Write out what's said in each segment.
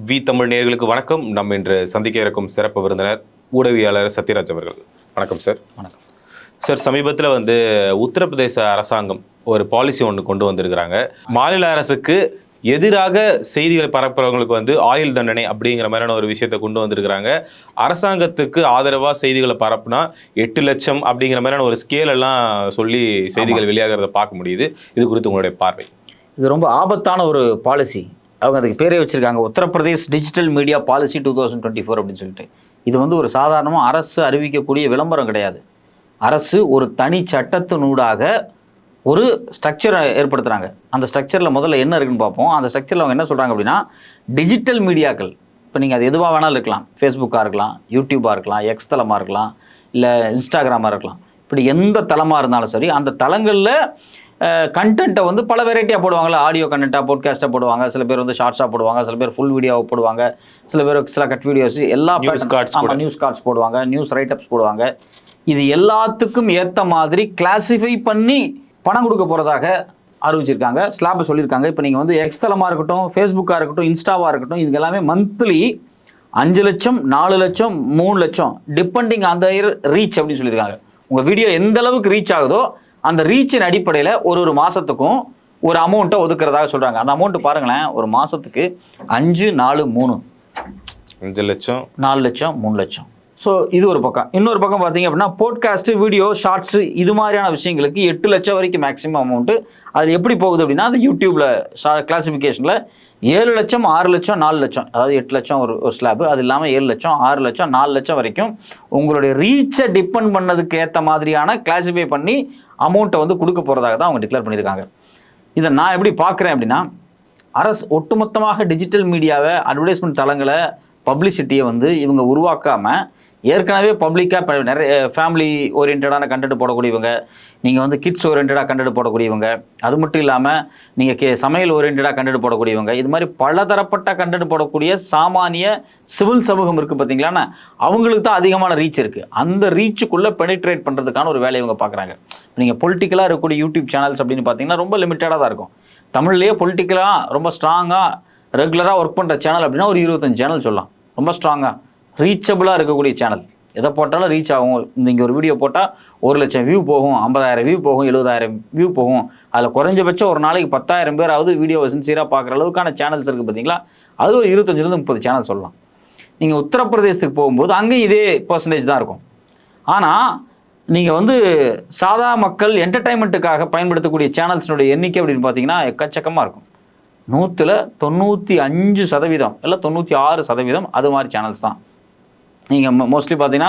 We Tamil நேயர்களுக்கு வணக்கம். நம்ம இன்று சந்திக்க இருக்கும் சிறப்பு விருந்தினர் ஊடகவியலாளர் சத்யராஜ் அவர்கள். வணக்கம் சார். வணக்கம் சார். சமீபத்தில் உத்தரப்பிரதேச அரசாங்கம் ஒரு பாலிசி ஒன்று கொண்டு வந்திருக்கிறாங்க. மாநில அரசுக்கு எதிராக செய்திகளை பரப்புறவங்களுக்கு ஆயுள் தண்டனை அப்படிங்கிற மாதிரியான ஒரு விஷயத்தை கொண்டு வந்திருக்கிறாங்க. அரசாங்கத்துக்கு ஆதரவாக செய்திகளை பரப்புனா 8 லட்சம் அப்படிங்கிற மாதிரியான ஒரு ஸ்கேல் எல்லாம் சொல்லி செய்திகள் வெளியாகிறத பார்க்க முடியுது. இது குறித்து உங்களுடைய பார்வை? இது ரொம்ப ஆபத்தான ஒரு பாலிசி. அவங்க அதுக்கு பேரே வச்சிருக்காங்க, உத்தரப்பிரதேஷ் டிஜிட்டல் மீடியா பாலிசி 2024 அப்படின்னு சொல்லிட்டு. இது ஒரு சாதாரணமாக அரசு அறிவிக்கக்கூடிய விளம்பரம் கிடையாது. அரசு ஒரு தனி சட்டத்தினூடாக ஒரு ஸ்ட்ரக்சரை ஏற்படுத்துகிறாங்க. அந்த ஸ்ட்ரக்சரில் முதல்ல என்ன இருக்குன்னு பார்ப்போம். அந்த ஸ்ட்ரக்சரில் அவங்க என்ன சொல்கிறாங்க அப்படின்னா, டிஜிட்டல் மீடியாக்கள், இப்போ நீங்கள் அது எதுவாக வேணாலும் இருக்கலாம், ஃபேஸ்புக்காக இருக்கலாம், யூடியூபாக இருக்கலாம், எக்ஸ் தளமாக இருக்கலாம், இல்லை இன்ஸ்டாகிராமாக இருக்கலாம், இப்படி எந்த தளமாக இருந்தாலும் சரி, அந்த தளங்களில் கண்டென்ட்டை பல வெரைட்டியாக போடுவாங்கள்ல. ஆடியோ கண்டென்ட்டாக போட்காஸ்ட்டாக போடுவாங்க, சில பேர் ஷார்ட்ஸாக போடுவாங்க, சில பேர் ஃபுல் வீடியோவை போடுவாங்க, சில பேர் சில கட் வீடியோஸ், எல்லா நியூஸ் கார்ட்ஸ் போடுவாங்க, நியூஸ் ரைட்டப்ஸ் போடுவாங்க. இது எல்லாத்துக்கும் ஏற்ற மாதிரி கிளாஸிஃபை பண்ணி பணம் கொடுக்க போகிறதாக அறிவிச்சிருக்காங்க, ஸ்லாப்பை சொல்லியிருக்காங்க. இப்போ நீங்கள் எக்ஸ் தளமாக இருக்கட்டும், ஃபேஸ்புக்காக இருக்கட்டும், இன்ஸ்டாவாக இருக்கட்டும், இது எல்லாமே மந்த்லி 5 லட்சம், 4 லட்சம், 3 லட்சம் டிபெண்டிங் அந்த ரீச் அப்படின்னு சொல்லியிருக்காங்க. உங்கள் வீடியோ எந்த அளவுக்கு ரீச் ஆகுதோ அந்த ரீச்சின் அடிப்படையில் ஒரு மாதத்துக்கும் ஒரு அமௌண்ட்டை ஒதுக்குறதாக சொல்கிறாங்க. அந்த அமௌண்ட்டு பாருங்களேன், ஒரு மாதத்துக்கு 5, 4, 3 5 லட்சம், 4 லட்சம், 3 லட்சம். ஸோ இது ஒரு பக்கம். இன்னொரு பக்கம் பார்த்தீங்க அப்படின்னா, போட்காஸ்ட்டு, வீடியோ, ஷார்ட்ஸு, இது மாதிரியான விஷயங்களுக்கு 8 லட்சம் வரைக்கும் மேக்ஸிமம் அமௌண்ட்டு. அது எப்படி போகுது அப்படின்னா, அந்த யூடியூப்பில் கிளாசிஃபிகேஷனில் 7 லட்சம், 6 லட்சம், 4 லட்சம், அதாவது 8 லட்சம் ஒரு ஸ்லாபு, அது இல்லாமல் 7 லட்சம், 6 லட்சம், 4 லட்சம் வரைக்கும் உங்களுடைய ரீச்சை டிபெண்ட் பண்ணதுக்கு ஏற்ற மாதிரியான கிளாஸிஃபை பண்ணி அமௌண்ட்டை கொடுக்க போகிறதாக தான் அவங்க டிக்ளேர் பண்ணியிருக்காங்க. இதை நான் எப்படி பார்க்குறேன் அப்படின்னா, அரசு ஒட்டுமொத்தமாக டிஜிட்டல் மீடியாவை, அட்வர்டைஸ்மெண்ட் தளங்களை, பப்ளிசிட்டியை இவங்க உருவாக்காமல் ஏற்கனவே பப்ளிக்காக நிறைய ஃபேமிலி ஓரியன்டான கண்டென்ட் போடக்கூடியவங்க, நீங்கள் கிட்ஸ் ஓரியன்டாக கண்டென்ட் போடக்கூடியவங்க, அது மட்டும் இல்லாமல் நீங்கள் சமையல் ஓரியன்டாக கண்டென்ட் போடக்கூடியவங்க, இது மாதிரி பலதரப்பட்ட கண்டென்ட் போடக்கூடிய சாமானிய சிவில் சமூகம் இருக்குது பார்த்தீங்களாண்ணா, அவங்களுக்கு தான் அதிகமான ரீச் இருக்குது. அந்த ரீச்சுக்குள்ளே பெனிட்ரேட் பண்ணுறதுக்கான ஒரு வேலையை இவங்க பார்க்குறாங்க. நீங்கள் பொலிட்டிக்கலாக இருக்கக்கூடிய யூடியூப் சேனல்ஸ் அப்படின்னு பார்த்தீங்கன்னா ரொம்ப லிமிட்டடாக தான் இருக்கும். தமிழ்லேயே பொலிட்டிக்கலாக ரொம்ப ஸ்ட்ராங்காக ரெகுலராக ஒர்க் பண்ணுற சேனல் அப்படின்னா ஒரு 25 சேனல் சொல்லலாம். ரொம்ப ஸ்ட்ராங்காக ரீச்சபிளாக இருக்கக்கூடிய சேனல், எதை போட்டாலும் ரீச் ஆகும். நீங்கள் ஒரு வீடியோ போட்டால் 1 லட்சம் வியூ போகும், 50,000 வியூ போகும், 70,000 வியூ போகும். அதில் குறைஞ்சபட்சம் ஒரு நாளைக்கு 10,000 பேராவது வீடியோவை சின்சியராக பார்க்குற அளவுக்கான சேனல்ஸ் இருக்குது பார்த்தீங்களா. அது ஒரு 25-30 சேனல் சொல்லலாம். நீங்கள் உத்தரப்பிரதேசத்துக்கு போகும்போது அங்கேயும் இதே பர்சன்டேஜ் தான் இருக்கும். ஆனால் நீங்கள் சாதா மக்கள் என்டர்டைன்மெண்ட்டுக்காக பயன்படுத்தக்கூடிய சேனல்ஸினுடைய எண்ணிக்கை அப்படின்னு பார்த்தீங்கன்னா எக்கச்சக்கமாக இருக்கும். 100% 95% இல்லை 96% அது மாதிரி சேனல்ஸ் தான். நீங்கள் மோஸ்ட்லி பார்த்தீங்கன்னா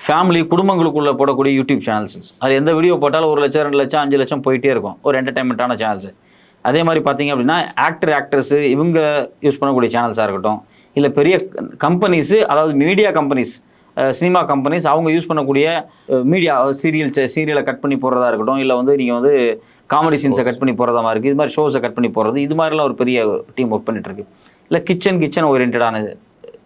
ஃபேமிலி, குடும்பங்களுக்குள்ளே போடக்கூடிய யூடியூப் சேனல்ஸ், அது எந்த வீடியோ போட்டாலும் 1 லட்சம், 2 லட்சம், 5 லட்சம் போயிட்டே இருக்கும், ஒரு என்டர்டைன்மெண்ட்டான சேனல்ஸ். அதே மாதிரி பார்த்தீங்க அப்படின்னா ஆக்ட்ரஸு இவங்க யூஸ் பண்ணக்கூடிய சேனல்ஸாக இருக்கட்டும், இல்லை பெரிய கம்பெனிஸு, அதாவது மீடியா கம்பெனிஸ், சினிமா கம்பெனிஸ், அவங்க யூஸ் பண்ணக்கூடிய மீடியா சீரியலை கட் பண்ணி போடுறதா இருக்கட்டும், இல்லை நீங்கள் காமெடி சீன்ஸை கட் பண்ணி போடுறதா மாதிரி இருக்குது, இது மாதிரி ஷோஸை கட் பண்ணி போடுறது, இது மாதிரிலாம் ஒரு பெரிய டீம் ஒர்க் பண்ணிகிட்ருக்கு. இல்லை கிச்சன் ஓரியன்டான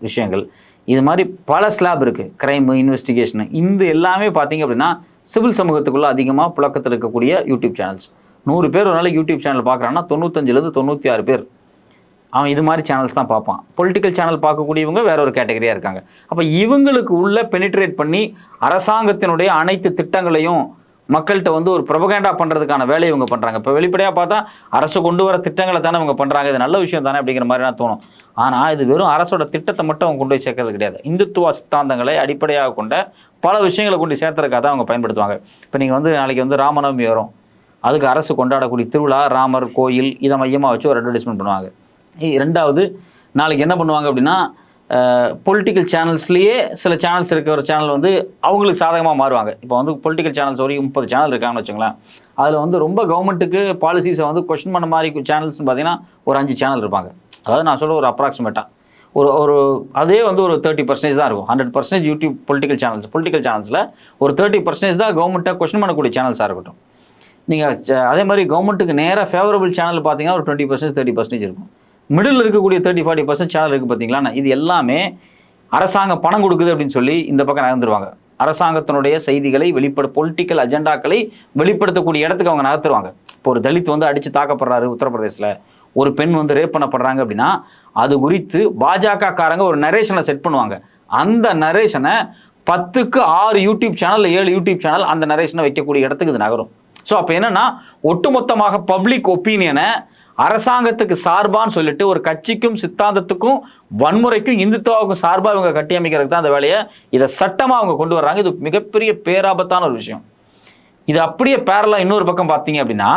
விஷயங்கள், இது மாதிரி பல ஸ்லாப் இருக்குது. க்ரைம் இன்வெஸ்டிகேஷனு, இந்த எல்லாமே பார்த்தீங்க அப்படின்னா சிவில் சமூகத்துக்குள்ளே அதிகமாக புழக்கத்தில் இருக்கக்கூடிய யூடியூப் சேனல்ஸ். 100 பேர் ஒரு நாளைக்கு யூடியூப் சேனல் பார்க்குறாங்கன்னா 95-96 பேர் அவன் இது மாதிரி சேனல்ஸ் தான் பார்ப்பான். பொலிட்டிக்கல் சேனல் பார்க்கக்கூடியவங்க வேற ஒரு கேட்டகரியாக இருக்காங்க. அப்போ இவங்களுக்கு உள்ள பெனிட்ரேட் பண்ணி அரசாங்கத்தினுடைய அனைத்து திட்டங்களையும் மக்கள்கிட்ட ஒரு ப்ரொபகேண்டா பண்ணுறதுக்கான வேலையை இவங்க பண்ணுறாங்க. இப்போ வெளிப்படையாக பார்த்தா அரசு கொண்டு வர திட்டங்களை தானே இவங்க பண்ணுறாங்க, இது நல்ல விஷயம் தானே அப்படிங்கிற மாதிரி தான் தோணும். ஆனால் இது வெறும் அரசோட திட்டத்தை மட்டும் அவங்க கொண்டு போய் சேர்க்கறது கிடையாது. இந்துத்துவ சித்தாந்தங்களை அடிப்படையாக கொண்ட பல விஷயங்களை கொண்டு சேர்த்துறதுக்காக தான் அவங்க பயன்படுத்துவாங்க. இப்போ நீங்கள் நாளைக்கு ராமநவமி வரும், அதுக்கு அரசு கொண்டாடக்கூடிய திருவிழா, ராமர் கோயில், இதை மையமாக வச்சு ஒரு அட்வர்டைஸ்மெண்ட் பண்ணுவாங்க. ரெண்டாவது, நாளைக்கு என்ன பண்ணுவாங்க அப்படின்னா, பொலிட்டிக்கல் சேனல்ஸ்லேயே சில சேனல்ஸ் இருக்க ஒரு சேனல் அவங்களுக்கு சாதகமாக மாறுவாங்க. இப்போ பொலிட்டிக்கல் சேனல்ஸ் ஒரு 30 சேனல் இருக்காங்கன்னு வச்சுங்களேன். அதில் ரொம்ப கவர்மெண்ட்டுக்கு பாலிசிஸை கொஸ்டின் பண்ண மாதிரி சேனல்ஸ்னு பார்த்தீங்கன்னா ஒரு 5 சேனல் இருப்பாங்க. அதாவது நான் சொல்ல ஒரு அப்ராக்சிமேட்டாக ஒரு அதே ஒரு 30% தான் இருக்கும். 100% யூடியூப் பொலிட்டிக்கல் சேனல்ஸில் ஒரு 30% தான் கவர்மெண்ட்டை கொஸ்டின் பண்ணக்கூடிய சேனல்ஸாக இருக்கட்டும். நீங்கள் அதே மாதிரி கவர்மெண்ட்டுக்கு நேராக ஃபேவரபிள் சேனல் பார்த்தீங்கன்னா ஒரு 20% 30% இருக்கும். மிடில் இருக்கக்கூடிய 30-40% சேனல் இருக்குது பார்த்தீங்களா. இது எல்லாமே அரசாங்கம் பணம் கொடுக்குது அப்படின்னு சொல்லி இந்த பக்கம் நகர்ந்துருவாங்க. அரசாங்கத்தினுடைய செய்திகளை பொலிட்டிக்கல் அஜெண்டாக்களை வெளிப்படுத்தக்கூடிய இடத்துக்கு அவங்க நகர்த்துருவாங்க. இப்போ ஒரு தலித் அடித்து தாக்கப்படுறாரு உத்தரப்பிரதேசில், ஒரு பெண் வந்து ரேப் பண்ணப்படுறாங்க அப்படின்னா அது குறித்து பாஜக காரங்க ஒரு நரேஷனை செட் பண்ணுவாங்க. அந்த நரேஷனை 10க்கு 6 யூடியூப் சேனல் 7 யூடியூப் சேனல் அந்த நரேஷனை வைக்கக்கூடிய இடத்துக்கு இது நகரும். ஸோ அப்போ என்னன்னா ஒட்டுமொத்தமாக பப்ளிக் ஒப்பீனியனை அரசாங்கத்துக்கு சார்பான்னு சொல்லிட்டு ஒரு கட்சிக்கும் சித்தாந்தத்துக்கும் வன்முறைக்கும் இந்துத்துவாவுக்கும் சார்பாக இவங்க கட்டி அமைக்கிறதுக்கு தான் அந்த வேலையை இதை சட்டமாக அவங்க கொண்டு வர்றாங்க. இது மிகப்பெரிய பேராபத்தான ஒரு விஷயம். இது அப்படியே பேரலாக இன்னொரு பக்கம் பார்த்தீங்க அப்படின்னா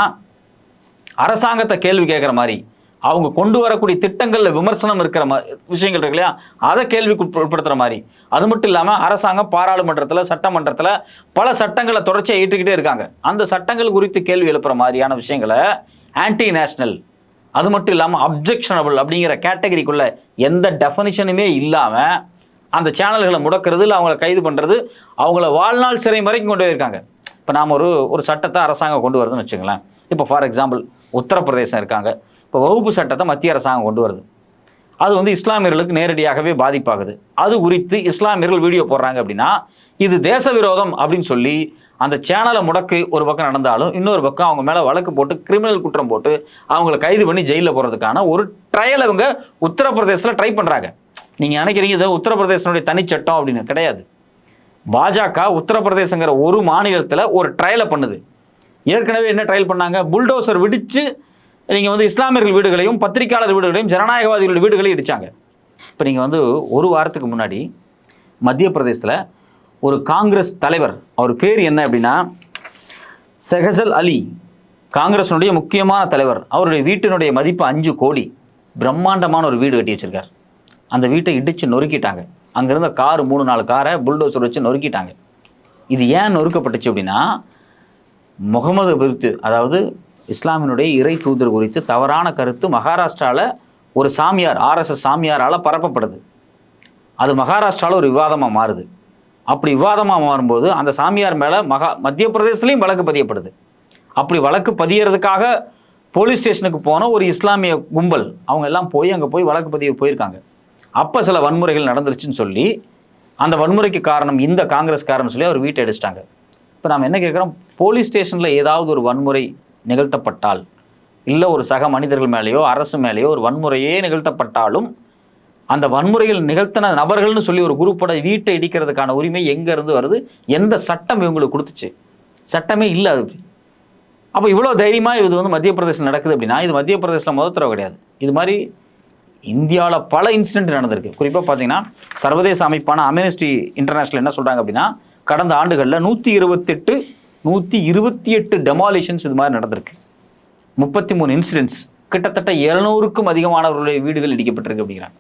அரசாங்கத்தை கேள்வி கேட்குற மாதிரி அவங்க கொண்டு வரக்கூடிய திட்டங்களில் விமர்சனம் இருக்கிற விஷயங்கள் இருக்கு இல்லையா, அதை கேள்விக்கு உட்படுத்துகிற மாதிரி. அது மட்டும் இல்லாமல் அரசாங்கம் பாராளுமன்றத்தில் சட்டமன்றத்தில் பல சட்டங்களை தொடர்ச்சியாக ஏற்றுக்கிட்டே இருக்காங்க. அந்த சட்டங்கள் குறித்து கேள்வி எழுப்புற மாதிரியான விஷயங்களை ஆன்டி நேஷனல், அது மட்டும் இல்லாமல் அப்ஜெக்ஷனபிள் அப்படிங்கிற கேட்டகரிக்குள்ள எந்த டெஃபனிஷனுமே இல்லாமல் அந்த சேனல்களை முடக்கிறது, இல்லை அவங்கள கைது பண்ணுறது, அவங்கள வாழ்நாள் சிறை வரைக்கும் கொண்டு போயிருக்காங்க. இப்போ நாம் ஒரு சட்டத்தை அரசாங்கம் கொண்டு வருதுன்னு வச்சுங்களேன். இப்போ ஃபார் எக்ஸாம்பிள் உத்தரப்பிரதேசம் இருக்காங்க. இப்போ வகுப்பு சட்டத்தை மத்திய அரசாங்கம் கொண்டு வருது. அது வந்து இஸ்லாமியர்களுக்கு நேரடியாகவே பாதிப்பாகுது. அது குறித்து இஸ்லாமியர்கள் வீடியோ போடுறாங்க அப்படின்னா இது தேச விரோதம் அப்படின்னு சொல்லி அந்த சேனலை முடக்கு ஒரு பக்கம் நடந்தாலும் இன்னொரு பக்கம் அவங்க மேலே வழக்கு போட்டு கிரிமினல் குற்றம் போட்டு அவங்களை கைது பண்ணி ஜெயிலில் போகிறதுக்கான ஒரு ட்ரையல் அவங்க உத்தரப்பிரதேசத்தில் ட்ரை பண்ணுறாங்க. நீங்கள் நினைக்கிறீங்க இது உத்தரப்பிரதேசனுடைய தனிச்சட்டம் அப்படின்னு, கிடையாது. பாஜக உத்தரப்பிரதேசங்கிற ஒரு மாநிலத்தில் ஒரு ட்ரையலை பண்ணுது. ஏற்கனவே என்ன ட்ரையல் பண்ணாங்க, புல்டோசர் விடிச்சு நீங்கள் வந்து இஸ்லாமியர்கள் வீடுகளையும் பத்திரிகையாளர் வீடுகளையும் ஜனநாயகவாதிகள் வீடுகளையும் இடிச்சாங்க. இப்போ நீங்கள் வந்து ஒரு வாரத்துக்கு முன்னாடி மத்திய பிரதேசத்தில் ஒரு காங்கிரஸ் தலைவர், அவர் பேர் என்ன அப்படின்னா ஷெஹ்ஜல் அலி, காங்கிரஸினுடைய முக்கியமான தலைவர். அவருடைய வீட்டினுடைய மதிப்பு 5 கோடி. பிரம்மாண்டமான ஒரு வீடு கட்டி வச்சிருக்கார். அந்த வீட்டை இடித்து நொறுக்கிட்டாங்க. அங்கிருந்த கார் 3-4 காரை புல்டோசர் வச்சு நொறுக்கிட்டாங்க. இது ஏன் நொறுக்கப்பட்டுச்சு அப்படின்னா முகமது குறித்து, அதாவது இஸ்லாமினுடைய இறை தூதர் குறித்து தவறான கருத்து மகாராஷ்டிராவில் ஒரு சாமியார், RSS சாமியாரால் பரப்பப்படுது. அது மகாராஷ்டிராவில் ஒரு விவாதமாக மாறுது. அப்படி விவாதமாக மாறும்போது அந்த சாமியார் மேலே மத்திய பிரதேசத்துலேயும் வழக்கு பதியப்படுது. அப்படி வழக்கு பதியறதுக்காக போலீஸ் ஸ்டேஷனுக்கு போன ஒரு இஸ்லாமிய கும்பல் அவங்க எல்லாம் அங்கே போய் வழக்கு பதிய போயிருக்காங்க. அப்போ சில வன்முறைகள் நடந்துருச்சுன்னு சொல்லி அந்த வன்முறைக்கு காரணம் இந்த காங்கிரஸ்காரன்னு சொல்லி அவர் வீட்டை அடிச்சிட்டாங்க. இப்போ நாம் என்ன கேட்குறோம், போலீஸ் ஸ்டேஷனில் ஏதாவது ஒரு வன்முறை நிகழ்த்தப்பட்டால், இல்லை ஒரு சக மனிதர்கள் மேலேயோ அரசு மேலேயோ ஒரு வன்முறையே நிகழ்த்தப்பட்டாலும் அந்த வன்முறைகள் நிகழ்த்தின நபர்கள்னு சொல்லி ஒரு குரூப்போட வீட்டை இடிக்கிறதுக்கான உரிமை எங்கேருந்து வருது? எந்த சட்டம் இவங்களுக்கு கொடுத்துச்சு? சட்டமே இல்லை. அது அப்போ இவ்வளோ தைரியமாக இது வந்து மத்திய பிரதேசம் நடக்குது அப்படின்னா இது மத்திய பிரதேசத்தில் முதல் தடவை கிடையாது. இது மாதிரி இந்தியாவில் பல இன்சிடென்ட் நடந்திருக்கு. குறிப்பாக பார்த்தீங்கன்னா சர்வதேச அமைப்பான அம்னஸ்டி இன்டர்நேஷனல் என்ன சொல்கிறாங்க அப்படின்னா கடந்த ஆண்டுகளில் 128 டெமாலிஷன்ஸ் இது மாதிரி நடந்திருக்கு. 33 இன்சிடென்ட்ஸ், கிட்டத்தட்ட 700க்கும் அதிகமானவர்களுடைய வீடுகள் இடிக்கப்பட்டிருக்கு அப்படிங்கிறாங்க.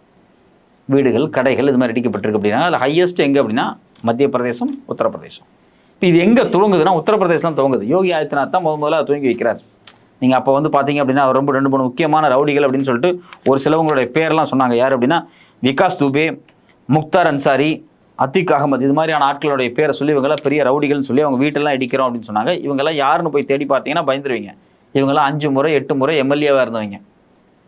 வீடுகள், கடைகள் இது மாதிரி இடிக்கப்பட்டிருக்கு அப்படின்னா அதில் ஹையஸ்ட் எங்கே அப்படின்னா மத்திய பிரதேசம், உத்தரப்பிரதேசம். இப்போ இது எங்கே துவங்குதுன்னா உத்தரப்பிரதேசம் துவங்குது. யோகி ஆதித்யநாத் தான் முதல்ல துவங்கி வைக்கிறார். நீங்கள் அப்போ வந்து பார்த்தீங்க அப்படின்னா ரொம்ப 2-3 முக்கியமான ரவுடிகள் அப்படின்னு சொல்லிட்டு ஒரு சிலவங்களுடைய பேரெல்லாம் சொன்னாங்க. யார் அப்படின்னா விகாஸ் துபே, முக்தார் அன்சாரி, அத்திக் அகமது, இது மாதிரியான ஆட்களுடைய பேரை சொல்லி இவங்கெல்லாம் பெரிய ரவுடிகள்னு சொல்லி அவங்க வீட்டெல்லாம் இடிக்கிறோம் அப்படின்னு சொன்னாங்க. இவங்கெல்லாம் யாருன்னு போய் தேடி பார்த்தீங்கன்னா பயந்துருவீங்க. இவங்கெல்லாம் 5 முறை 8 முறை எம்எல்ஏவாக இருந்தவங்க.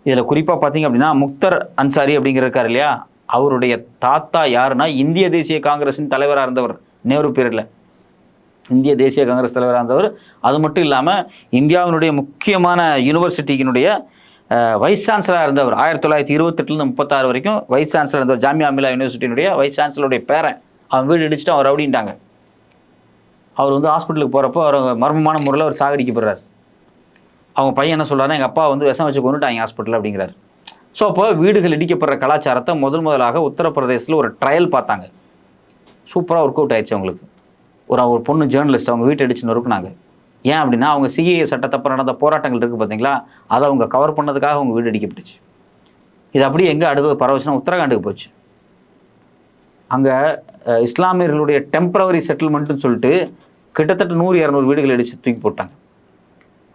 இதில் குறிப்பாக பார்த்தீங்க அப்படின்னா முக்தார் அன்சாரி அப்படிங்கிறக்கார் இல்லையா, அவருடைய தாத்தா யாருன்னா இந்திய தேசிய காங்கிரஸின் தலைவராக இருந்தவர். நேரு பீரியடில் இந்திய தேசிய காங்கிரஸ் தலைவராக இருந்தவர். அது மட்டும் இல்லாமல் இந்தியாவினுடைய முக்கியமான யூனிவர்சிட்டியினுடைய வைஸ் சான்சலராக இருந்தவர். 1928 36 வரைக்கும் வைஸ் சான்சலர் இருந்தவர். ஜாமியா மில்லா யூனிவர்சிட்டியினுடைய வைஸ் சான்சலருடைய பேரன். அவன் வீடு இடிச்சுட்டு அவர் ரவுடின்ட்டாங்க. அவர் வந்து ஹாஸ்பிட்டலுக்கு போகிறப்போ அவர் மர்மமான முறையில் அவர் சாகடிக்கப்படுறார். அவங்க பையன் என்ன சொல்கிறாருன்னா எங்கள் அப்பா வந்து விஷம் வச்சு கொண்டுட்டாங்க ஹாஸ்பிட்டல் அப்படிங்கிறார். ஸோ அப்போ வீடுகள் இடிக்கப்படுற கலாச்சாரத்தை முதலாக உத்தரப்பிரதேசத்தில் ஒரு ட்ரையல் பார்த்தாங்க. சூப்பராக ஒர்க் அவுட் ஆயிடுச்சு அவங்களுக்கு. ஒரு பொண்ணு ஜேர்னலிஸ்ட் அவங்க வீட்டை அடிச்சு நொறுக்குனாங்க. ஏன் அப்படின்னா அவங்க சிஏஏ சட்டத்தப்ப நடந்த போராட்டங்கள் இருக்குது பார்த்தீங்களா, அதை அவங்க கவர் பண்ணதுக்காக அவங்க வீடு அடிக்கப்பட்டுச்சு. இது அப்படியே எங்கே அடுத்து பரவச்சுன்னா உத்தரகாண்டுக்கு போச்சு. அங்கே இஸ்லாமியர்களுடைய டெம்பரவரி செட்டில்மெண்ட்டுன்னு சொல்லிட்டு கிட்டத்தட்ட 100-200 வீடுகள் அடித்து தூக்கி போட்டாங்க.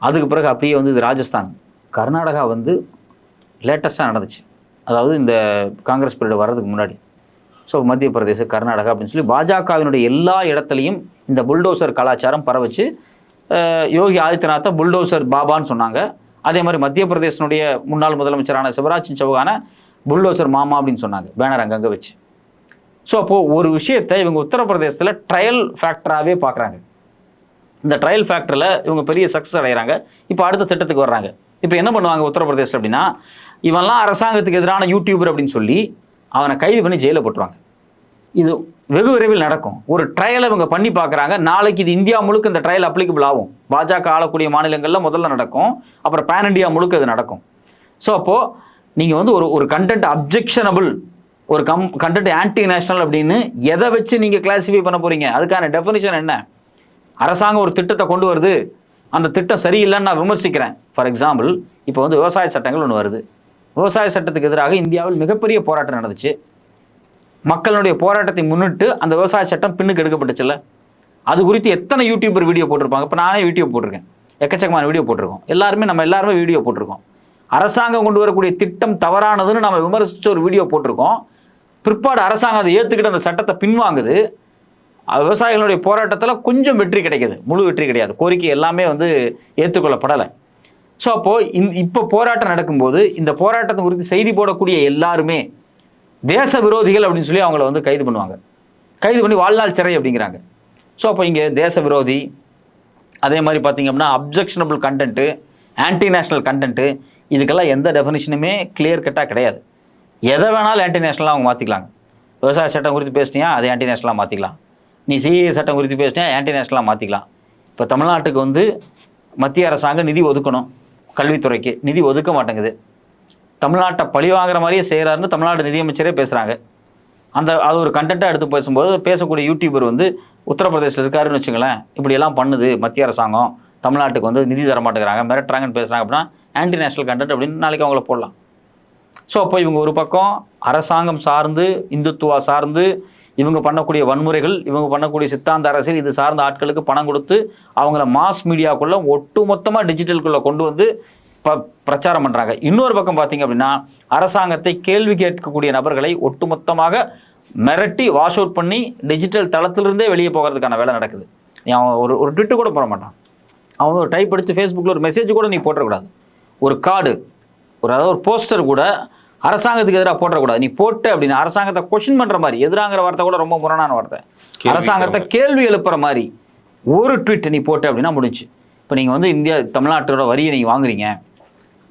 அதுக்கு பிறகு அப்படியே வந்து இது ராஜஸ்தான், கர்நாடகா வந்து லேட்டஸ்ட்டாக நடந்துச்சு. அதாவது இந்த காங்கிரஸ் பீரியட் வர்றதுக்கு முன்னாடி. ஸோ மத்திய பிரதேச, கர்நாடகா அப்படின்னு சொல்லி பாஜகவினுடைய எல்லா இடத்துலையும் இந்த புல்டோசர் கலாச்சாரம் பரவச்சு. யோகி ஆதித்யநாத்தை புல்டோசர் பாபான்னு சொன்னாங்க. அதே மாதிரி மத்திய பிரதேசனுடைய முன்னாள் முதலமைச்சரான சிவராஜ் சிங் சௌகானை புல்டோசர் மாமா அப்படின்னு சொன்னாங்க, பேனர் அங்கங்கே வச்சு. ஸோ அப்போது ஒரு விஷயத்தை இவங்க உத்தரப்பிரதேசத்தில் ட்ரையல் ஃபேக்டராகவே பார்க்குறாங்க. இந்த ட்ரையல் ஃபேக்டரில் இவங்க பெரிய சக்ஸஸ் அடைகிறாங்க. இப்போ அடுத்த திட்டத்துக்கு வர்றாங்க. இப்போ என்ன பண்ணுவாங்க உத்தரப்பிரதேசில் அப்படின்னா, இவன்லாம் அரசாங்கத்துக்கு எதிரான யூடியூபர் அப்படின்னு சொல்லி அவனை கைது பண்ணி ஜெயிலில் போட்டுருவாங்க. இது வெகு விரைவில் நடக்கும். ஒரு ட்ரையலை இவங்க பண்ணி பார்க்குறாங்க. நாளைக்கு இது இந்தியா முழுக்க இந்த ட்ரையல் அப்ளிகபிள் ஆகும். பாஜக ஆளக்கூடிய மாநிலங்களில் முதல்ல நடக்கும், அப்புறம் பேன் இண்டியா முழுக்க இது நடக்கும். ஸோ அப்போது நீங்கள் வந்து ஒரு கண்டென்ட் அப்ஜெக்ஷனபிள், ஒரு கண்டென்ட் ஆன்டி நேஷனல் அப்படின்னு எதை வச்சு நீங்கள் கிளாஸிஃபை பண்ண போகிறீங்க? அதுக்கான டெஃபினிஷன் என்ன? அரசாங்கம் ஒரு திட்டத்தை கொண்டு வருது, அந்த திட்டம் சரியில்லைன்னு நான் விமர்சிக்கிறேன். ஃபார் எக்ஸாம்பிள், இப்போ வந்து விவசாய சட்டங்கள் ஒன்று வருது. விவசாய சட்டத்துக்கு எதிராக இந்தியாவில் மிகப்பெரிய போராட்டம் நடந்துச்சு. மக்களுடைய போராட்டத்தை முன்னிட்டு அந்த விவசாய சட்டம் பின்னுக்கு எடுக்கப்பட்டுச்சுல்ல, அது குறித்து எத்தனை யூடியூபர் வீடியோ போட்டிருப்பாங்க. இப்போ நானே வீடியோ போட்டிருக்கேன், எக்கச்சக்கமான வீடியோ போட்டிருக்கோம். நம்ம எல்லாருமே வீடியோ போட்டிருக்கோம். அரசாங்கம் கொண்டு வரக்கூடிய திட்டம் தவறானதுன்னு நம்ம விமர்சிச்சு ஒரு வீடியோ போட்டிருக்கோம். பிற்பாடு அரசாங்கம் அதை ஏற்றுக்கிட்டு அந்த சட்டத்தை பின்வாங்குது. விவசாயிகளுடைய போராட்டத்தில் கொஞ்சம் வெற்றி கிடைக்குது, முழு வெற்றி கிடையாது. கோரிக்கை எல்லாமே வந்து ஏற்றுக்கொள்ளப்படலை. ஸோ அப்போது இப்போ போராட்டம் நடக்கும்போது இந்த போராட்டத்தை குறித்து செய்தி போடக்கூடிய எல்லாருமே தேச விரோதிகள் அப்படின்னு சொல்லி அவங்கள வந்து கைது பண்ணுவாங்க. கைது பண்ணி வாழ்நாள் சிறை அப்படிங்கிறாங்க. ஸோ அப்போ இங்கே தேச விரோதி, அதே மாதிரி பார்த்தீங்க அப்படின்னா objectionable content, anti national content, இதுக்கெல்லாம் எந்த டெஃபினிஷனுமே கிளியர் கட்டாக கிடையாது. எதை வேணாலும் ஆன்டி நேஷனலாக அவங்க மாற்றிக்கலாம். விவசாய சட்டம் குறித்து பேசினியா அதை ஆன்டி நேஷனலாக மாற்றிக்கலாம். நீ சிஏ சட்டம் குறித்து பேசினியா ஆன்டி நேஷனலாக மாற்றிக்கலாம். இப்போ தமிழ்நாட்டுக்கு வந்து மத்திய அரசாங்கம் நிதி ஒதுக்கணும், கல்வித்துறைக்கு நிதி ஒதுக்க மாட்டேங்குது. தமிழ்நாட்டை பழிவாங்கிற மாதிரியே செய்கிறாருன்னு தமிழ்நாடு நிதியமைச்சரே பேசுகிறாங்க. அது ஒரு கண்டென்ட்டாக எடுத்து பேசும்போது பேசக்கூடிய யூடியூபர் வந்து உத்தரப்பிரதேசில் இருக்காருன்னு வச்சுங்களேன், இப்படியெல்லாம் பண்ணுது மத்திய அரசாங்கம், தமிழ்நாட்டுக்கு வந்து நிதி தர மாட்டேங்கிறாங்க, மிரட்டுறாங்கன்னு பேசுகிறாங்க அப்படின்னா ஆன்டி நேஷனல் கண்டென்ட் அப்படின்னு நாளைக்கு அவங்கள போடலாம். ஸோ அப்போ இவங்க ஒரு பக்கம் அரசாங்கம் சார்ந்து, இந்துத்துவா சார்ந்து இவங்க பண்ணக்கூடிய வன்முறைகள், இவங்க பண்ணக்கூடிய சித்தாந்த அரசியல், இது சார்ந்த ஆட்களுக்கு பணம் கொடுத்து அவங்கள மாஸ் மீடியாக்குள்ளே ஒட்டு மொத்தமாக டிஜிட்டலுக்குள்ளே கொண்டு வந்து பிரச்சாரம் பண்ணுறாங்க. இன்னொரு பக்கம் பார்த்தீங்க அப்படின்னா அரசாங்கத்தை கேள்வி கேட்கக்கூடிய நபர்களை ஒட்டுமொத்தமாக மிரட்டி வாஷ் அவுட் பண்ணி டிஜிட்டல் தளத்திலிருந்தே வெளியே போகிறதுக்கான வேலை நடக்குது. அவன் ஒரு ட்விட்டு கூட போட மாட்டான். அவன் ஒரு டைப் அடித்து ஃபேஸ்புக்கில் ஒரு மெசேஜ் கூட நீ போட்டக்கூடாது. ஒரு கார்டு, அதாவது ஒரு போஸ்டர் கூட அரசாங்கத்துக்கு எதிராக போட்டக்கூடாது. நீ போட்ட அப்படின்னு அரசாங்கத்தை கொஸ்டின் பண்ணுற மாதிரி, எதிராங்கிற வார்த்தை கூட ரொம்ப முரணான வார்த்தை, அரசாங்கத்தை கேள்வி எழுப்புற மாதிரி ஒரு ட்வீட் நீ போட்ட அப்படின்னா முடிஞ்சு. இப்போ நீங்கள் வந்து தமிழ்நாட்டோட வரியை நீங்கள் வாங்குறீங்க,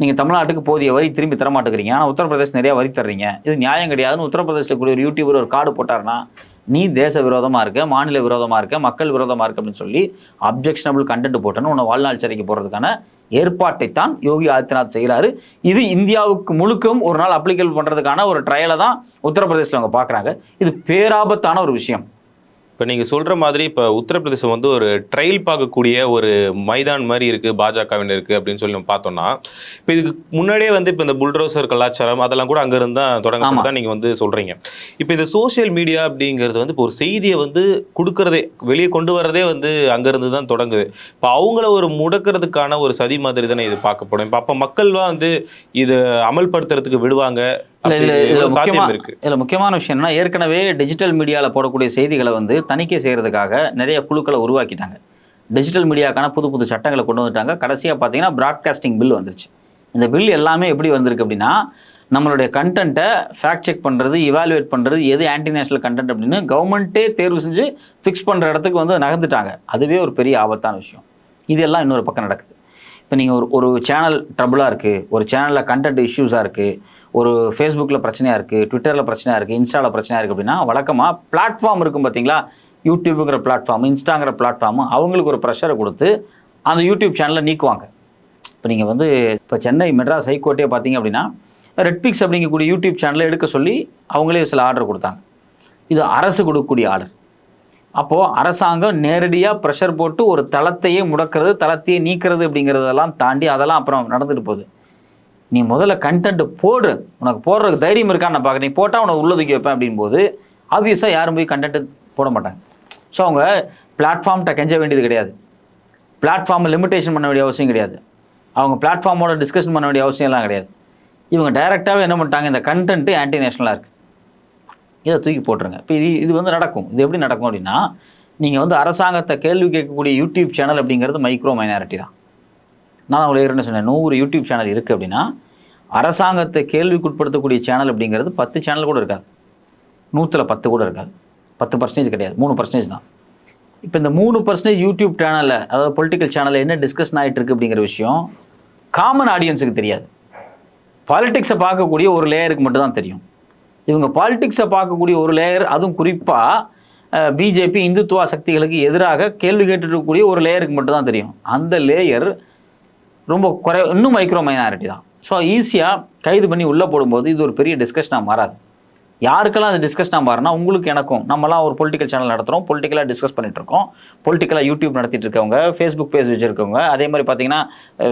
நீங்கள் தமிழ்நாட்டுக்கு போதிய வரி திரும்பி தரமாட்டேங்கிறீங்க, ஆனால் உத்தரப்பிரதேசம் நிறையா வரி தர்றீங்க, இது நியாயம் கிடையாதுன்னு உத்தரப்பிரதேசத்தில் கூடிய ஒரு யூடியூபர் ஒரு கார்டு போட்டார்னா நீ தேச விரோதமாக இருக்க, மாநில விரோதமாக இருக்க, மக்கள் விரோதமாக இருக்க அப்படின்னு சொல்லி அப்ஜெக்ஷனபிள் கண்டென்ட் போட்டோன்னு உன்னை வாழ்நாள் சிறைக்கு போகிறதுக்கான ஏற்பாட்டை தான் யோகி ஆதித்யநாத் செய்கிறாரு. இது இந்தியாவுக்கு முழுக்கவும் ஒரு நாள் அப்ளிகபிள் பண்ணுறதுக்கான ஒரு ட்ரையலை தான் உத்தரப்பிரதேசில் அவங்க பார்க்குறாங்க. இது பேராபத்தான ஒரு விஷயம். இப்போ நீங்கள் சொல்கிற மாதிரி இப்போ உத்தரப்பிரதேசம் வந்து ஒரு ட்ரையல் பார்க்கக்கூடிய ஒரு மைதான் மாதிரி இருக்குது, பாஜகவின் இருக்குது அப்படின்னு சொல்லி நம்ம பார்த்தோம்னா, இப்போ இதுக்கு முன்னாடியே வந்து இப்போ இந்த புல்டோசர் கலாச்சாரம் அதெல்லாம் கூட அங்கேருந்து தான் தொடங்க தான் நீங்கள் வந்து சொல்கிறீங்க. இப்போ இந்த சோஷியல் மீடியா அப்படிங்கிறது வந்து இப்போ ஒரு செய்தியை வந்து கொடுக்கறதே, வெளியே கொண்டு வர்றதே வந்து அங்கேருந்து தான் தொடங்குது. இப்போ அவங்கள ஒரு முடக்கிறதுக்கான ஒரு சதி மாதிரி தானே இது பார்க்கப்படும். இப்போ அப்போ மக்கள்லாம் வந்து இது அமல்படுத்துறதுக்கு விடுவாங்க. இதில் முக்கியமான விஷயம் என்னன்னா, ஏற்கனவே டிஜிட்டல் மீடியாவில் போடக்கூடிய செய்திகளை வந்து தணிக்கை செய்கிறதுக்காக நிறைய குழுக்களை உருவாக்கிட்டாங்க. டிஜிட்டல் மீடியாக்கான புது புது சட்டங்களை கொண்டு வந்துட்டாங்க. கடைசியாக பார்த்தீங்கன்னா ப்ராட்காஸ்டிங் பில் வந்துருச்சு. இந்த பில் எல்லாமே எப்படி வந்திருக்கு அப்படின்னா, நம்மளுடைய கண்டென்ட்டை ஃபேக்ட் செக் பண்ணுறது, இவாலுவேட் பண்ணுறது, எது ஆன்டி நேஷனல் கண்டென்ட் அப்படின்னு கவர்மெண்ட்டே தேர்வு செஞ்சு ஃபிக்ஸ் பண்ணுற இடத்துக்கு வந்து நகர்ந்துட்டாங்க. அதுவே ஒரு பெரிய ஆபத்தான விஷயம். இதெல்லாம் இன்னொரு பக்கம் நடக்குது. இப்போ நீங்கள் ஒரு சேனல் ட்ரபுளாக இருக்குது, ஒரு சேனலில் கண்டென்ட் இஷ்யூஸாக இருக்குது, ஒரு ஃபேஸ்புக்கில் பிரச்சனையாக இருக்குது, ட்விட்டரில் பிரச்சனையாக இருக்குது, இன்ஸ்டாவில் பிரச்சனையாக இருக்குது அப்படின்னா வழக்கமாக பிளாட்ஃபார்ம் இருக்கும் பார்த்தீங்களா, யூடியூப்புங்கிற பிளாட்ஃபார்ம், இன்ஸ்டாங்கிற பிளாட்ஃபார்மு, அவங்களுக்கு ஒரு ப்ரெஷரை கொடுத்து அந்த யூடியூப் சேனலை நீக்குவாங்க. இப்போ நீங்கள் வந்து இப்போ சென்னை மெட்ராஸ் ஹைகோர்ட்டே பார்த்தீங்க அப்படின்னா ரெட்பிக்ஸ் அப்படிங்கக்கூடிய யூடியூப் சேனலை எடுக்க சொல்லி அவங்களே சில ஆர்டர் கொடுத்தாங்க. இது அரசு கொடுக்கக்கூடிய ஆர்டர். அப்போது அரசாங்கம் நேரடியாக ப்ரெஷர் போட்டு ஒரு தளத்தையே முடக்கிறது, தளத்தையே நீக்கிறது அப்படிங்கிறதெல்லாம் தாண்டி அதெல்லாம் அப்புறம் நடந்துட்டு போகுது. நீ முதல்ல கண்டென்ட் போடு, உனக்கு போடுறதுக்கு தைரியம் இருக்கான்னு நான் பார்க்குறேன், நீ போட்டால் உனக்கு உள்ள தூக்கி வைப்பேன் அப்படின் போது ஆப்வியஸாக யாரும் போய் கண்டென்ட் போட மாட்டாங்க. ஸோ அவங்க பிளாட்ஃபார்ம்கிட்ட கெஞ்ச வேண்டியது கிடையாது, பிளாட்ஃபார்மை லிமிட்டேஷன் பண்ண வேண்டிய அவசியம் கிடையாது, அவங்க பிளாட்ஃபார்மோட டிஸ்கஷன் பண்ண வேண்டிய அவசியம் எல்லாம் கிடையாது. இவங்க டைரெக்டாகவே என்ன பண்ணிட்டாங்க, இந்த கண்டென்ட்டு ஆன்டி நேஷனலாக இருக்குது, இதை தூக்கி போட்டுருங்க. இப்போ இது வந்து நடக்கும். இது எப்படி நடக்கும் அப்படின்னா, நீங்கள் வந்து அரசாங்கத்தை கேள்வி கேட்கக்கூடிய யூடியூப் சேனல் அப்படிங்கிறது மைக்ரோ மைனாரிட்டி தான். நான் உங்களுக்கு ஏற்கனவே சொன்னேன், 100 யூடியூப் சேனல் இருக்குது அப்படின்னா அரசாங்கத்தை கேள்விக்குட்படுத்தக்கூடிய சேனல் அப்படிங்கிறது 10 சேனல் கூட இருக்காது, 100ல் 10 கூட இருக்காது, 10% கிடையாது, 3% தான். இப்போ இந்த 3% யூடியூப் சேனலில், அதாவது பொலிட்டிக்கல் சேனலில் என்ன டிஸ்கஷன் ஆகிட்டு இருக்குது அப்படிங்கிற விஷயம் காமன் ஆடியன்ஸுக்கு தெரியாது. பாலிடிக்ஸை பார்க்கக்கூடிய ஒரு லேயருக்கு மட்டும்தான் தெரியும். இவங்க பாலிடிக்ஸை பார்க்கக்கூடிய ஒரு லேயர், அதுவும் குறிப்பாக பிஜேபி இந்துத்துவ சக்திகளுக்கு எதிராக கேள்வி கேட்டுருக்கக்கூடிய ஒரு லேயருக்கு மட்டும்தான் தெரியும். அந்த லேயர் ரொம்ப இன்னும் மைக்ரோ மைனாரிட்டி தான். ஸோ ஈஸியாக கைது பண்ணி உள்ளே போடும்போது இது ஒரு பெரிய டிஸ்கஷனாக மாறாது. யாருக்கெல்லாம் அது டிஸ்கஷனாக மாறுனா, உங்களுக்கு எனக்கும், நம்மலாம் ஒரு பொலிட்டிக்கல் சேனல் நடத்துகிறோம், பொலிட்டிக்கலாக டிஸ்கஸ் பண்ணிட்டு இருக்கோம், பொலிட்டிக்கலாக யூடியூப் நடத்திட்டு இருக்கவங்க, ஃபேஸ்புக் பேஜ் வச்சுருக்கவங்க, அதே மாதிரி பார்த்தீங்கன்னா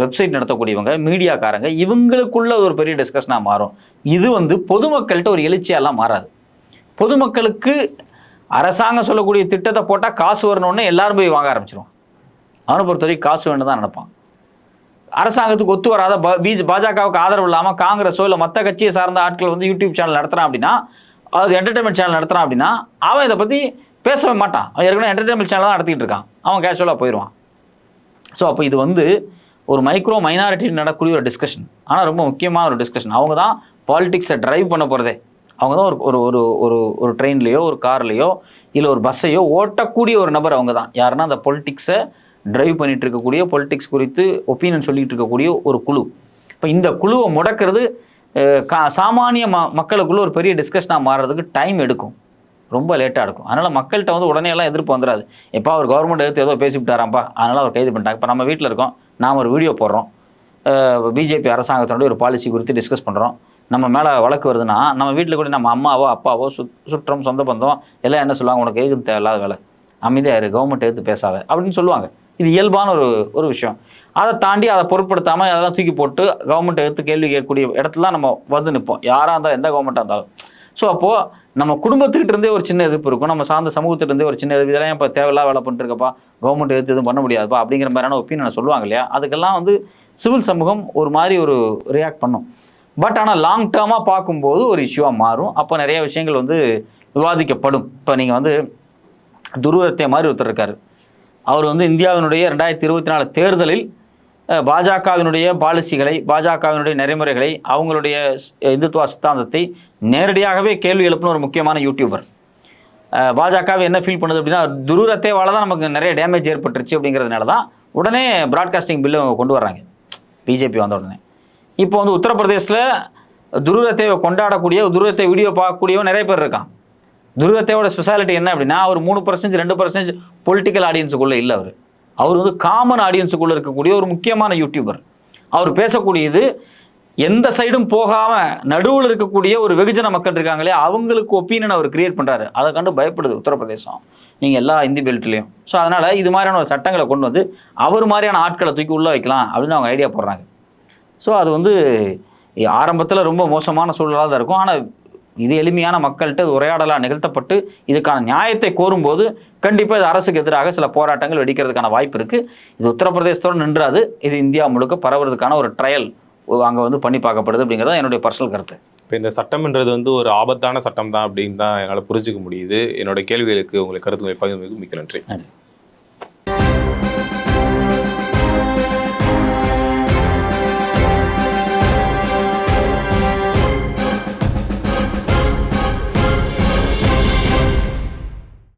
வெப்சைட் நடத்தக்கூடியவங்க, மீடியாக்காரங்க, இவங்களுக்குள்ள ஒரு பெரிய டிஸ்கஷனாக மாறும். இது வந்து பொதுமக்கள்கிட்ட ஒரு எழுச்சியெல்லாம் மாறாது. பொதுமக்களுக்கு அரசாங்கம் சொல்லக்கூடிய திட்டத்தை போட்டால் காசு வரணும்னு எல்லாரும் போய் வாங்க ஆரம்பிச்சிடும். அவனை பொறுத்தவரைக்கும் காசு வேணும் தான் நினைப்பான். அரசாங்கத்துக்கு ஒத்து வராத பாஜகவுக்கு ஆதரவு இல்லாமல் காங்கிரஸோ இல்லை மற்ற கட்சியை சார்ந்த ஆட்கள் வந்து யூடியூப் சேனல் நடத்துகிறான் அப்படின்னா, அது என்டர்டைன்மெண்ட் சேனல் நடத்துகிறான் அப்படின்னா, அவன் இதை பற்றி பேசவே மாட்டான். அவன் ஏற்கனவே என்டர்டைன்மெண்ட் சேனல் தான் நடத்திட்டு இருக்கான், அவன் கேஷுவலாக போயிடுவான். ஸோ அப்போ இது வந்து ஒரு மைக்ரோ மைனாரிட்டி நடக்கக்கூடிய ஒரு டிஸ்கஷன், ஆனால் ரொம்ப முக்கியமான ஒரு டிஸ்கஷன். அவங்க தான் பாலிடிக்ஸை ட்ரைவ் பண்ண போகிறதே. அவங்க தான் ஒரு ஒரு ஒரு ஒரு ட்ரெயின்லேயோ ஒரு கார்லேயோ இல்லை ஒரு பஸ்ஸையோ ஓட்டக்கூடிய ஒரு நபர் அவங்க தான். யாருன்னா அந்த பொலிட்டிக்ஸை ட்ரைவ் பண்ணிட்டு இருக்கக்கூடிய, பொலிட்டிக்ஸ் குறித்து ஒப்பீனியன் சொல்லிட்டு இருக்கக்கூடிய ஒரு குழு. இப்போ இந்த குழுவை முடக்கிறது சாமானிய மக்களுக்குள்ள ஒரு பெரிய டிஸ்கஷனாக மாறுறதுக்கு டைம் எடுக்கும், ரொம்ப லேட்டாக இருக்கும். அதனால் மக்கள்கிட்ட வந்து உடனே எல்லாம் எதிர்ப்பு வந்துடாது. எப்போ அவர் கவர்மெண்ட் எடுத்து ஏதோ பேசிவிட்டாராம்ப்பா, அதனால் அவர் கைது பண்ணிட்டாங்க. இப்போ நம்ம வீட்டில் இருக்கோம், நாம் ஒரு வீடியோ போடுறோம், பிஜேபி அரசாங்கத்தினுடைய ஒரு பாலிசி குறித்து டிஸ்கஸ் பண்ணுறோம், நம்ம மேலே வழக்கு வருதுன்னா நம்ம வீட்டில் கூட நம்ம அம்மாவோ அப்பாவோ சுற்றம் சொந்த பந்தம் எல்லாம் என்ன சொல்லுவாங்க, உனக்கு எதுக்கு தேவையில்லாத வேலை, அமைதியாக இரு, கவர்மெண்ட் எடுத்து பேசாத அப்படின்னு சொல்லுவாங்க. இது இயல்பான ஒரு விஷயம். அதை தாண்டி அதை பொருட்படுத்தாமல் அதெல்லாம் தூக்கி போட்டு கவர்மெண்ட் எடுத்து கேள்வி கேட்கக்கூடிய இடத்துல நம்ம வந்து நிற்போம், யாராக இருந்தாலும் எந்த கவர்மெண்ட்டாக இருந்தாலும். ஸோ அப்போது நம்ம குடும்பத்துக்கிட்ட இருந்தே ஒரு சின்ன எதிர்ப்பு இருக்கும், நம்ம சார்ந்த சமூகத்திலிருந்தே ஒரு சின்ன எதிர்ப்பு, இதெல்லாம் இப்போ தேவையில்லா வேலை பண்ணிருக்கப்பா, கவர்மெண்ட் எடுத்து எதுவும் பண்ண முடியாதுப்பா அப்படிங்கிற மாதிரியான ஒப்பீனியனை சொல்லுவாங்க இல்லையா. அதுக்கெல்லாம் வந்து சிவில் சமூகம் ஒரு மாதிரி ஒரு ரியாக்ட் பண்ணும். பட் ஆனால் லாங் டேர்மாக பார்க்கும்போது ஒரு இஷ்யூவாக மாறும். அப்போ நிறைய விஷயங்கள் வந்து விவாதிக்கப்படும். இப்போ நீங்கள் வந்து துருவத்தை மாதிரி ஒருத்தர் இருக்கார், அவர் வந்து இந்தியாவினுடைய 2024 தேர்தலில் பாஜகவினுடைய பாலிசிகளை, பாஜகவினுடைய நெறிமுறைகளை, அவங்களுடைய இந்துத்துவ சித்தாந்தத்தை நேரடியாகவே கேள்வி எழுப்பின ஒரு முக்கியமான யூடியூபர். பாஜகவை என்ன ஃபீல் பண்ணுது அப்படின்னா, துருவத்தைவால் தான் நமக்கு நிறைய டேமேஜ் ஏற்பட்டுருச்சு அப்படிங்கிறதுனால தான் உடனே ப்ராட்காஸ்டிங் பில்லு அவங்க கொண்டு வர்றாங்க பிஜேபி வந்த உடனே. இப்போ வந்து உத்தரப்பிரதேசில் துருவத்தைவை கொண்டாடக்கூடிய, துருவத்தை வீடியோ பார்க்கக்கூடியவன் நிறைய பேர் இருக்கான். துருவத்தையோட ஸ்பெஷாலிட்டி என்ன அப்படின்னா, அவர் 3% 2% பொலிட்டிக்கல் ஆடியன்ஸுக்குள்ளே இல்லை, அவர் வந்து காமன் ஆடியன்ஸுக்குள்ளே இருக்கக்கூடிய ஒரு முக்கியமான யூடியூபர். அவர் பேசக்கூடியது எந்த சைடும் போகாமல் நடுவில் இருக்கக்கூடிய ஒரு வெகுஜன மக்கள் இருக்காங்களே அவங்களுக்கு ஒப்பீனியன் அவர் கிரியேட் பண்ணுறாரு. அதை கண்டு பயப்படுது உத்தரப்பிரதேசம், நீங்கள் எல்லா இந்தி பெல்ட்லேயும். ஸோ அதனால் இது மாதிரியான ஒரு சட்டங்களை கொண்டு வந்து அவர் மாதிரியான ஆட்களை தூக்கி உள்ளே வைக்கலாம் அப்படின்னு அவங்க ஐடியா போடுறாங்க. ஸோ அது வந்து ஆரம்பத்தில் ரொம்ப மோசமான சூழலாக தான் இருக்கும். ஆனால் இது எளிமையான மக்கள்கிட்ட உரையாடலாக நிகழ்த்தப்பட்டு இதுக்கான நியாயத்தை கோரும்போது கண்டிப்பாக இது அரசுக்கு எதிராக சில போராட்டங்கள் வெடிக்கிறதுக்கான வாய்ப்பு இருக்குது. இது உத்தரப்பிரதேசத்தோடு நின்றாது, இது இந்தியா முழுக்க பரவுறதுக்கான ஒரு ட்ரையல் அங்கே வந்து பண்ணி பார்க்கப்படுது அப்படிங்கிறது என்னுடைய பர்சனல் கருத்து. இப்போ இந்த சட்டம்ன்றது வந்து ஒரு ஆபத்தான சட்டம் தான் அப்படின்னு தான் என்னால் புரிஞ்சுக்க முடியுது. என்னோட கேள்விகளுக்கு உங்களுக்கு கருத்துக்களை பகிர்ந்ததுக்கு மிக்க நன்றி.